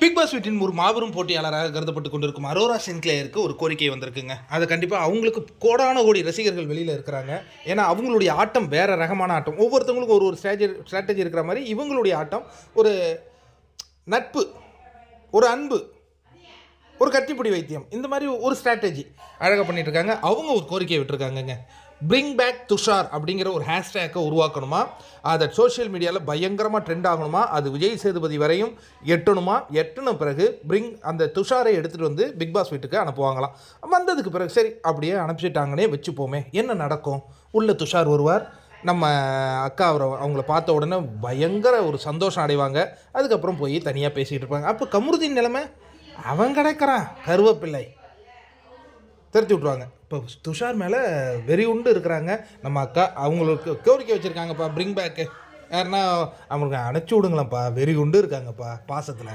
Big pass வீட்டின் ஒரு மாபெரும் போட்டியாளராக கருதப்பட்டு கொண்டிருக்கும் அரோரா சின்க்ளேயருக்கு ஒரு கோரிக்கை வந்திருக்குங்க. அதை கண்டிப்பாக அவங்களுக்கு கோடான கோடி ரசிகர்கள் வெளியில் இருக்கிறாங்க. ஏன்னா அவங்களுடைய ஆட்டம் வேறு ரகமான ஆட்டம். ஒவ்வொருத்தவங்களுக்கும் ஒரு ஸ்ட்ராட்டஜி இருக்கிற மாதிரி இவங்களுடைய ஆட்டம் ஒரு நட்பு, ஒரு அன்பு, ஒரு கட்டிப்பிடி வைத்தியம், இந்த மாதிரி ஒரு ஸ்ட்ராட்டஜி அழகாக பண்ணிட்டு இருக்காங்க. அவங்க ஒரு கோரிக்கையை விட்டுருக்காங்கங்க. பிரிங் பேக் துஷார் அப்படிங்கிற ஒரு ஹேஷ்டேக்கை உருவாக்கணுமா, அதை சோஷியல் மீடியாவில் பயங்கரமாக ட்ரெண்ட் ஆகணுமா, அது விஜய் சேதுபதி வரையும் எட்டணுமா, எட்டின பிறகு அந்த துஷாரை எடுத்துகிட்டு வந்து பிக் பாஸ் வீட்டுக்கு அனுப்புவாங்களாம். வந்ததுக்கு பிறகு சரி அப்படியே அனுப்பிச்சிட்டாங்கன்னே வச்சுப்போமே, என்ன நடக்கும்? உள்ள துஷார் வருவார், நம்ம அக்கா அவங்கள பார்த்த உடனே பயங்கர ஒரு சந்தோஷம் அடைவாங்க. அதுக்கப்புறம் போய் தனியாக பேசிகிட்டு இருப்பாங்க. அப்போ கமருதீன் நிலைமை அவன் கிடைக்கிறான் கருவேப்பிள்ளை தெரிஞ்சு விட்ருவாங்க. இப்போ துஷார் மேலே வெறி உண்டு இருக்கிறாங்க நம்ம அக்கா. அவங்களுக்கு கோரிக்கை வச்சுருக்காங்கப்பா, பிரிங் பேக்கு யாருன்னா அவங்களுக்கு அனுப்பிச்சி விடுங்களேன்ப்பா, வெறி உண்டு இருக்காங்கப்பா பாசத்தில்.